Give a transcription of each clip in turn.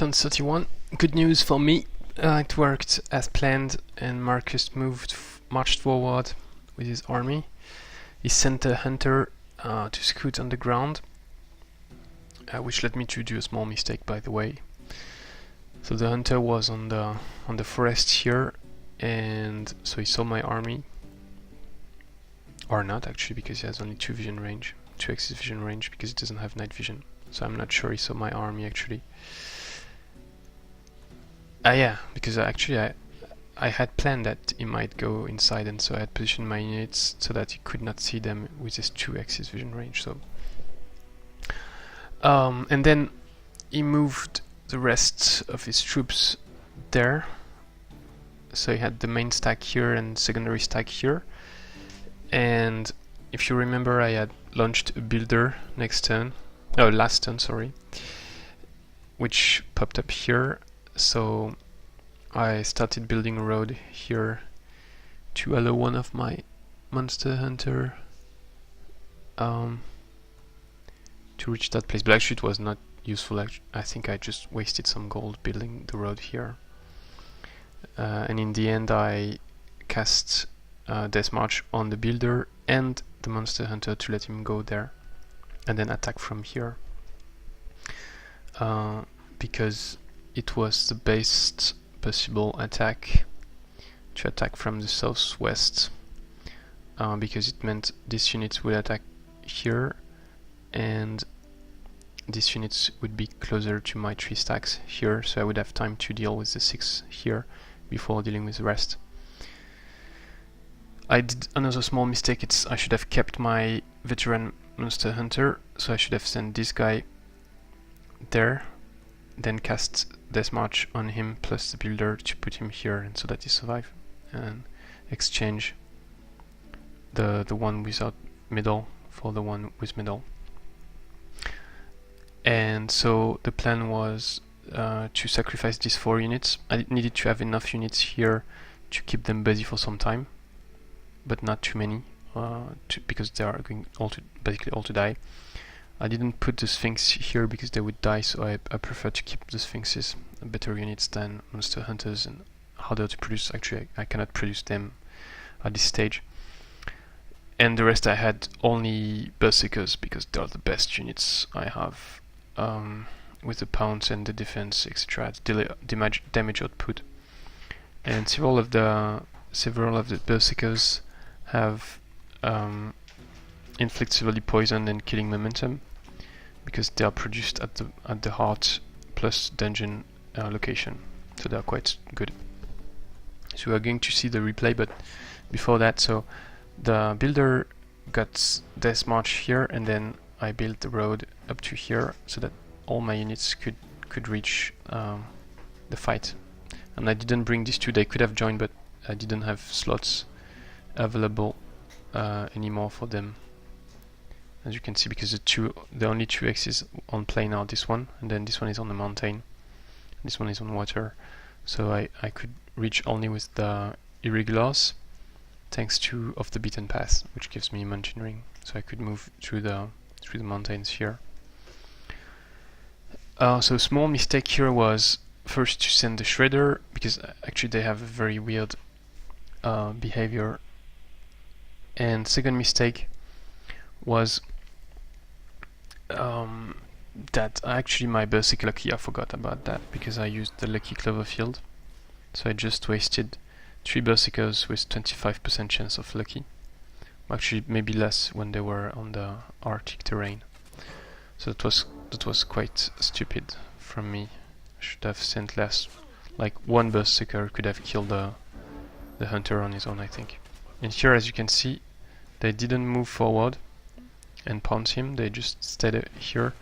turn 31. Good news for me. It worked as planned, and Marcus marched forward with his army. He sent a hunter to scout on the ground, which led me to do a small mistake, by the way. So the hunter was on the forest here, and so he saw my army, or not actually, because he has only 2 axis vision range, because it doesn't have night vision. So I'm not sure he saw my army actually. Yeah, because actually I had planned that he might go inside, and so I had positioned my units so that he could not see them with his 2 axis vision range. So, and then he moved the rest of his troops there. So he had the main stack here and secondary stack here. And if you remember, I had launched a builder last turn, sorry, which popped up here. So I started building a road here to allow one of my monster hunter to reach that place, but actually it was not useful. I think I just wasted some gold building the road here, and in the end I cast Death March on the builder and the monster hunter to let him go there and then attack from here, because it was the best possible attack to attack from the southwest, because it meant this unit would attack here and these units would be closer to my 3 stacks here, so I would have time to deal with the 6 here before dealing with the rest. I did another small mistake. I should have kept my veteran monster hunter, so I should have sent this guy there, then cast Death March on him plus the builder to put him here, and so that he survive, and exchange the one without middle for the one with middle. And so the plan was to sacrifice these 4 units. I needed to have enough units here to keep them busy for some time, but not too many, because they are going basically all to die. I didn't put the Sphinx here because they would die, so I prefer to keep the Sphinxes, better units than monster hunters, and harder to produce. Actually, I cannot produce them at this stage. And the rest I had only Berserkers, because they are the best units I have, with the pounce and the defense, etc. Damage output. And several of the Berserkers have inflict severely poison and killing momentum, because they are produced at the heart plus dungeon location, so they are quite good. So we are going to see the replay, but before that, so the builder got Death March here, and then I built the road up to here so that all my units could reach the fight. And I didn't bring these 2. They could have joined, but I didn't have slots available anymore for them, as you can see, because the only 2 axes on plane are this one, and then this one is on the mountain, this one is on water. So I could reach only with the irregulars, thanks to Off the Beaten Path, which gives me mountaineering, so I could move through the mountains here. So small mistake here was first to send the Shredder, because actually they have a very weird behavior. And second mistake was that actually my Berserker Lucky, I forgot about that, because I used the Lucky Cloverfield. So I just wasted 3 Berserkers with 25% chance of Lucky. Actually, maybe less when they were on the Arctic terrain. So that was quite stupid from me. I should have sent less. Like 1 Berserker could have killed the hunter on his own, I think. And here, as you can see, they didn't move forward and pounce him. They just stayed here,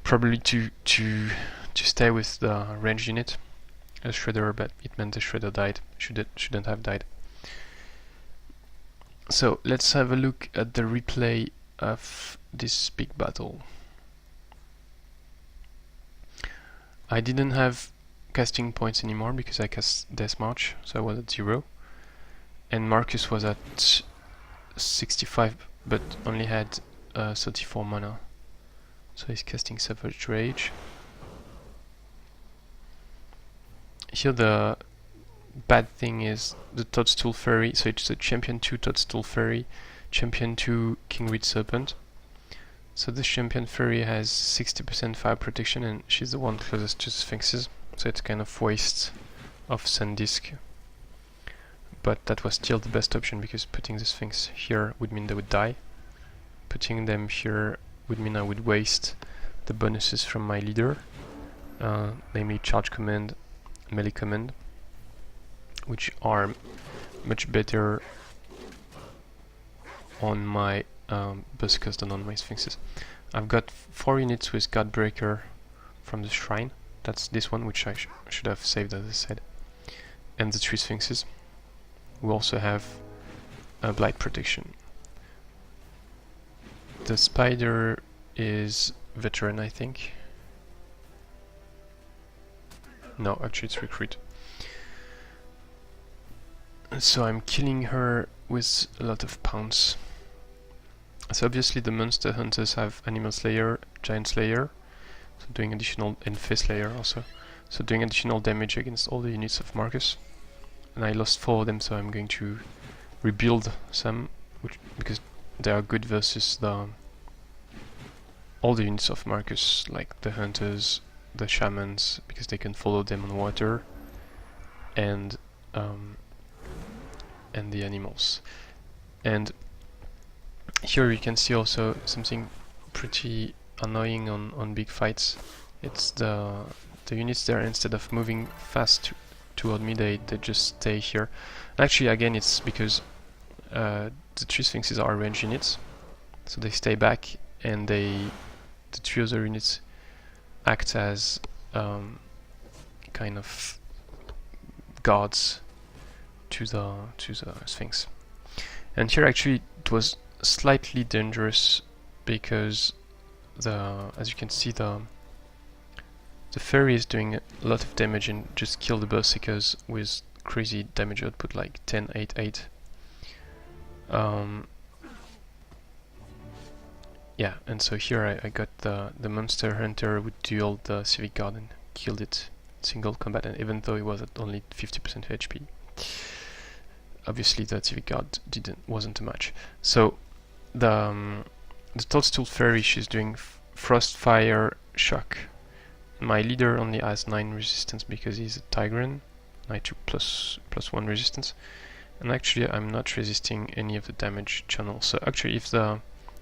probably to stay with the range unit, a Shredder, but it meant the Shredder died. Shouldn't have died. So let's have a look at the replay of this big battle. I didn't have casting points anymore because I cast Death March, so I was at 0. And Marcus was at 65, but only had 34 mana. So he's casting Savage Rage. here the bad thing is the Toadstool Fairy, so it's a Champion 2 Toadstool Fairy, Champion 2 King Reed Serpent. So this Champion Fairy has 60% fire protection and she's the one closest to Sphinxes, so it's kind of waste of Sandisk. But that was still the best option because putting the Sphinx here would mean they would die. Putting them here would mean I would waste the bonuses from my leader, namely Charge Command, Melee Command, which are much better on my Berserkers than on my Sphinxes. I've got 4 units with Godbreaker from the Shrine. That's this one, which I should have saved, as I said. And the 3 Sphinxes. We also have Blight Protection. The Spider is Veteran, I think. No, actually it's Recruit. So I'm killing her with a lot of pounce. So obviously the monster hunters have Animal Slayer, Giant Slayer, so doing additional, and Face Slayer also, so doing additional damage against all the units of Marcus. And I lost 4 of them, so I'm going to rebuild some, because they are good versus all the units of Marcus, like the hunters, the shamans, because they can follow them on water, and the animals. And here you can see also something pretty annoying on big fights. It's the units there, instead of moving fast toward me, they just stay here. Actually, again, it's because the 3 Sphinxes are ranged units, so they stay back, and the 3 other units act as kind of guards to the Sphinx. And here actually it was slightly dangerous because as you can see, the fairy is doing a lot of damage and just kill the Berserkers with crazy damage output like 10, 8, 8. Yeah, and so here I got the Monster Hunter with Duel the Civic Guard and killed it single combat, and even though it was at only 50% HP. Obviously the Civic Guard wasn't a match. So the Toadstool Fairy, she's doing Frost, Fire, Shock. My leader only has 9 resistance because he's a Tigran. I took plus 1 resistance. And actually I'm not resisting any of the damage channels. So actually if the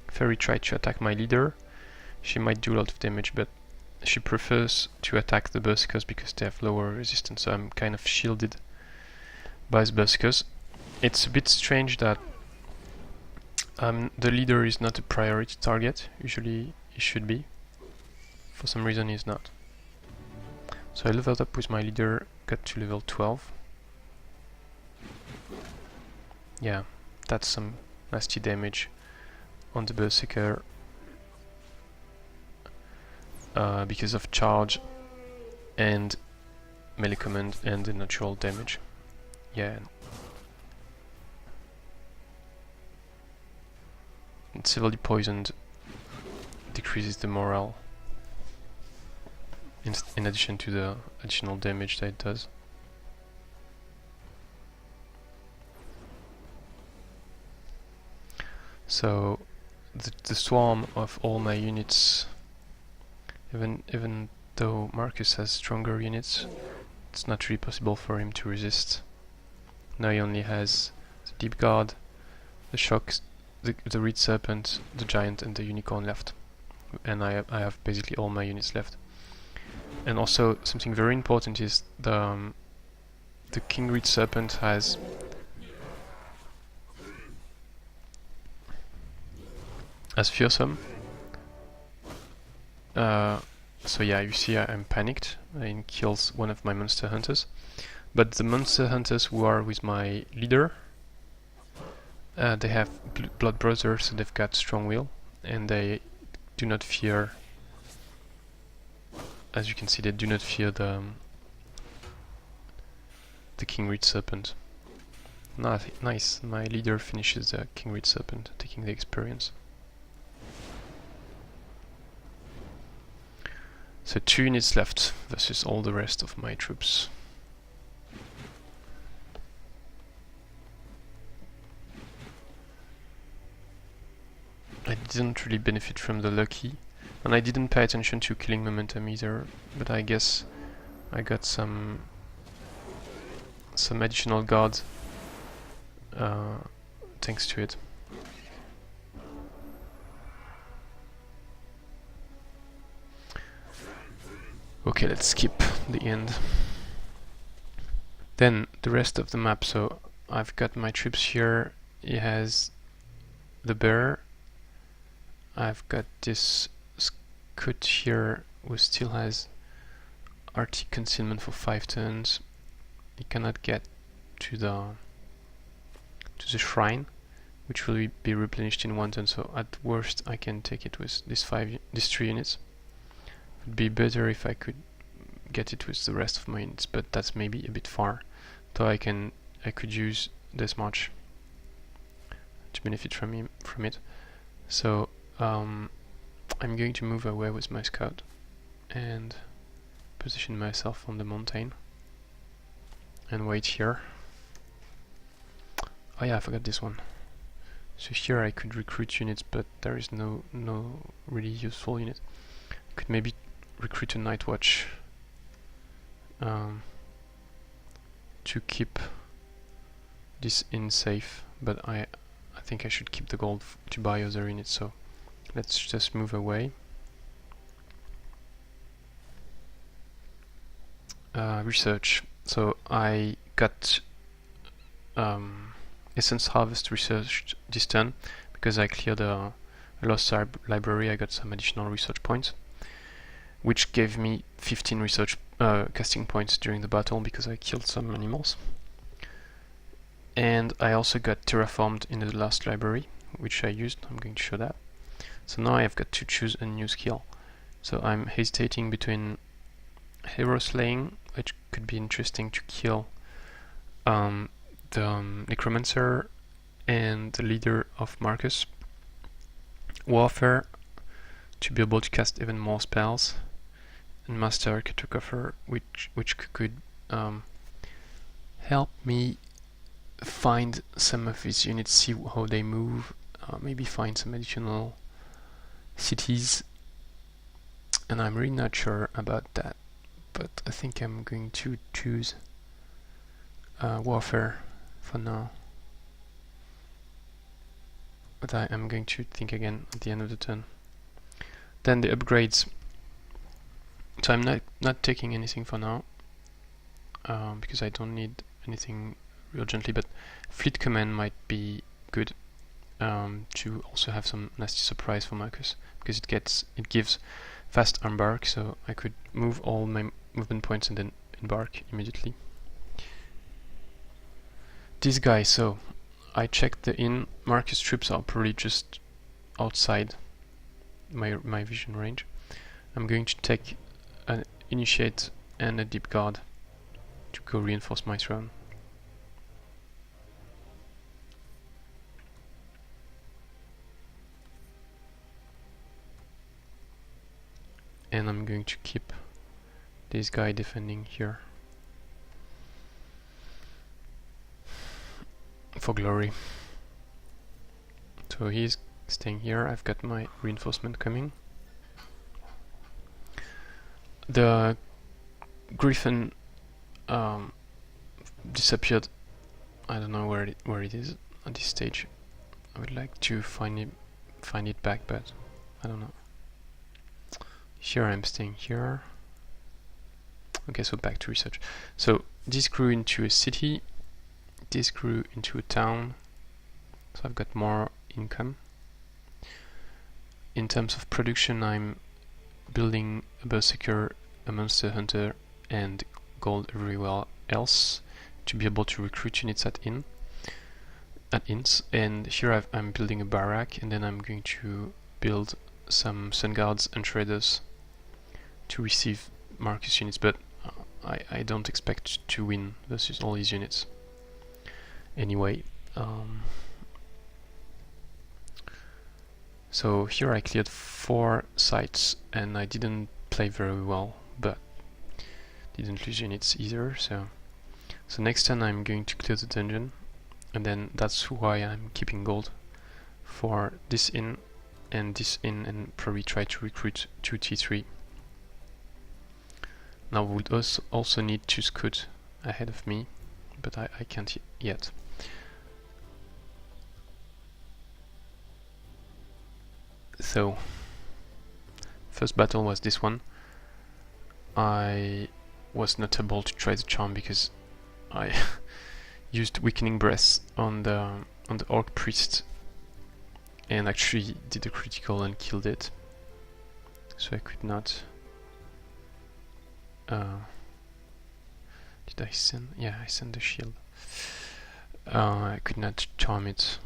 Fairy tried to attack my leader, she might do a lot of damage, but she prefers to attack the Berserkers because they have lower resistance. So I'm kind of shielded by the Berserkers. It's a bit strange that the leader is not a priority target. Usually he should be. For some reason he's not. So I leveled up with my leader, got to level 12. Yeah, that's some nasty damage on the Berserker because of charge and melee command and the natural damage. Yeah. And severely poisoned decreases the morale in addition to the additional damage that it does. So the swarm of all my units, even though Marcus has stronger units, it's not really possible for him to resist. Now he only has the Deep Guard, the Shock, the Reed Serpent, the Giant and the Unicorn left. And I have basically all my units left. And also something very important is the King Reed Serpent has fearsome. So yeah, you see I'm panicked and kills one of my monster hunters. But the monster hunters who are with my leader, they have Blood Brothers, so they've got strong will, and they do not fear. As you can see, they do not fear the King Reed Serpent. Nice, my leader finishes the King Reed Serpent, taking the experience. So 2 units left versus all the rest of my troops. didn't really benefit from the lucky, and I didn't pay attention to killing momentum either, but I guess I got some additional guard thanks to it. Okay, let's skip the end. Then the rest of the map. So I've got my troops here. It has the bear. I've got this scout here who still has Arctic concealment for 5 turns. He cannot get to the shrine, which will be replenished in 1 turn. So at worst, I can take it with these 3 units. It'd be better if I could get it with the rest of my units, but that's maybe a bit far. So I could use this much to benefit from it. So I'm going to move away with my scout and position myself on the mountain and wait here. Oh yeah, I forgot this one. So here I could recruit units, but there is no really useful unit. I could maybe recruit a night watch to keep this inn safe, but I think I should keep the gold to buy other units, so let's just move away. Research. So I got Essence Harvest researched this turn because I cleared a lost library. I got some additional research points, which gave me 15 research casting points during the battle because I killed some animals. And I also got terraformed in the last library, which I used. I'm going to show that. So now I've got to choose a new skill. So I'm hesitating between hero slaying, which could be interesting to kill the Necromancer and the leader of Marcus. Warfare, to be able to cast even more spells, and Master Cartographer, which could help me find some of these units, see how they move, maybe find some additional cities, and I'm really not sure about that, but I think I'm going to choose Warfare for now. But I am going to think again at the end of the turn. Then the upgrades. So I'm not taking anything for now, because I don't need anything urgently, but Fleet Command might be good to also have some nasty surprise for Marcus, because it gives fast embark, so I could move all my movement points and then embark immediately. This guy, so I checked the inn. Marcus troops are probably just outside my vision range. I'm going to take an initiate and a deep guard to go reinforce my throne. And I'm going to keep this guy defending here for glory. So he's staying here. I've got my reinforcement coming. The Griffin disappeared. I don't know where it is at this stage. I would like to find it back, but I don't know. Here I'm staying here. Okay, so back to research. So this grew into a city. This grew into a town. So I've got more income. In terms of production, I'm building a Berserker, a Monster Hunter, and gold everywhere else to be able to recruit units at inns. And here I'm building a barrack, and then I'm going to build some Sun Guards and Traders to receive Marcus units, but I don't expect to win versus all these units. Anyway, so here I cleared 4 sites, and I didn't play very well, but didn't lose units either. So next turn I'm going to clear the dungeon, and then that's why I'm keeping gold for this inn and this in and probably try to recruit 2 T3. Now we would also need to scout ahead of me, but I can't yet. So first battle was this one. I was not able to try the charm because I used Weakening Breath on the Orc Priest and actually did a critical and killed it. So I could not. Did I send? Yeah, I sent the shield. I could not charm it.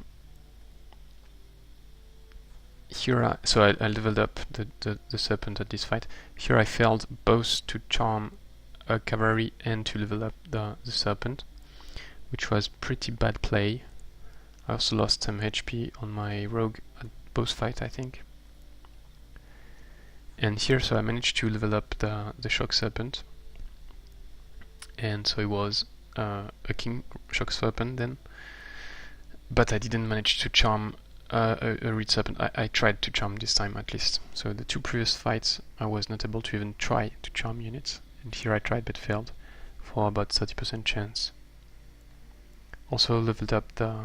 Here, so I leveled up the Serpent at this fight. Here I failed both to charm a cavalry and to level up the Serpent, which was pretty bad play. I also lost some HP on my rogue at both fights, I think. And here, so I managed to level up the Shock Serpent, and so it was a King Shock Serpent then, but I didn't manage to charm a Reed Serpent. I tried to charm this time at least. So the two previous fights I was not able to even try to charm units, and here I tried but failed for about 30% chance. Also leveled up the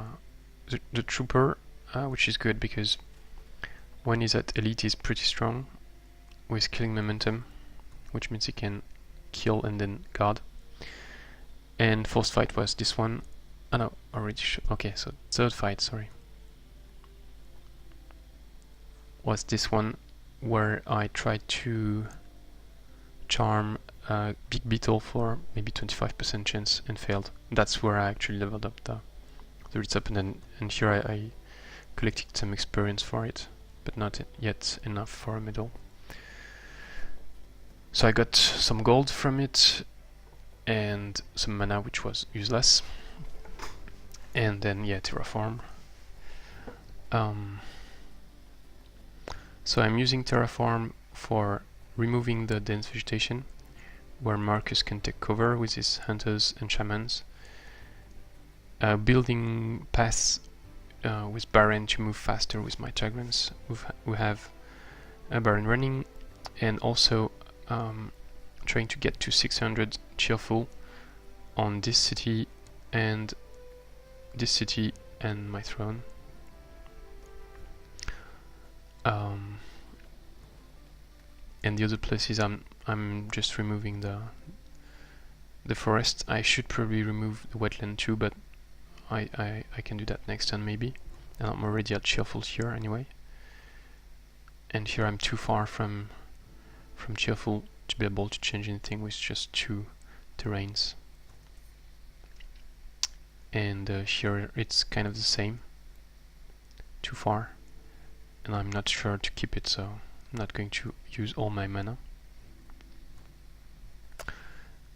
Trooper, which is good because when he's at elite he's pretty strong with killing momentum, which means he can kill and then guard. And fourth fight was this one. Oh no, already okay, so third fight, sorry, was this one where I tried to charm Big Beetle for maybe 25% chance and failed. That's where I actually leveled up the Reed Serpent, and here I collected some experience for it, but not yet enough for a medal. So I got some gold from it and some mana, which was useless, and then yeah, Terraform. So I'm using Terraform for removing the dense vegetation, where Marcus can take cover with his hunters and shamans, building paths with Baron to move faster with my Chagrins. We have a Baron running, and also trying to get to 600 cheerful on this city and my throne. And the other places I'm just removing the forest. I should probably remove the wetland too, but I can do that next turn maybe. And I'm already at cheerful here anyway. And here I'm too far from cheerful to be able to change anything with just 2 terrains. And here it's kind of the same, too far, and I'm not sure to keep it, so I'm not going to use all my mana.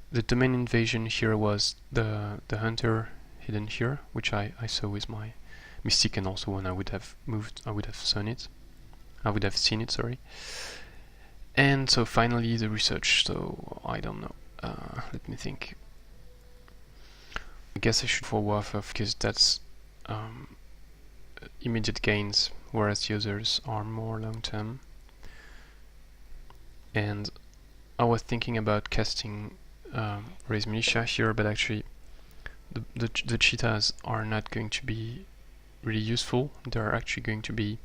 The domain invasion here was the hunter hidden here, which I saw with my Mystic, and also when I would have moved I would have seen it, sorry. And so finally the research, so I don't know, let me think. I guess I should for Warfare because that's immediate gains, whereas the others are more long term. And I was thinking about casting Raise Militia here, but actually the cheetahs are not going to be really useful. They're actually going to be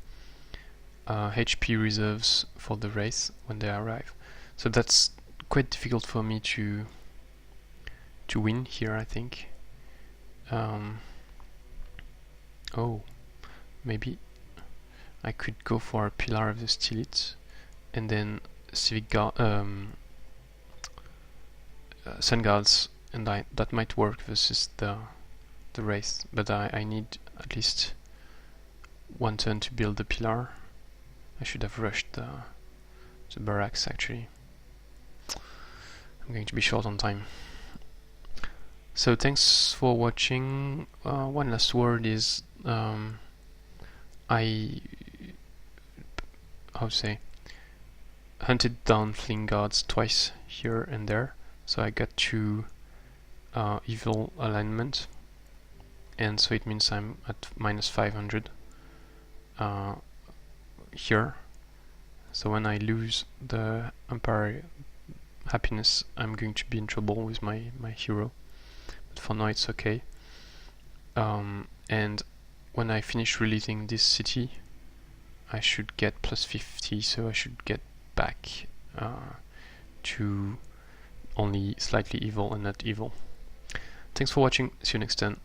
HP reserves for the race when they arrive. So that's quite difficult for me to win here, I think. Oh, maybe I could go for a Pillar of the Steelite and then Civic Guard, Sun Guards, and that might work versus the race, but I need at least 1 turn to build the Pillar. I should have rushed the barracks actually. I'm going to be short on time. So thanks for watching. One last word is I hunted down fleeing guards twice here and there, so I got 2 evil alignment, and so it means I'm at -500 here. So when I lose the Empire happiness, I'm going to be in trouble with my hero. But for now it's okay. And when I finish releasing this city, I should get plus 50, so I should get back to only slightly evil and not evil. Thanks for watching, see you next time.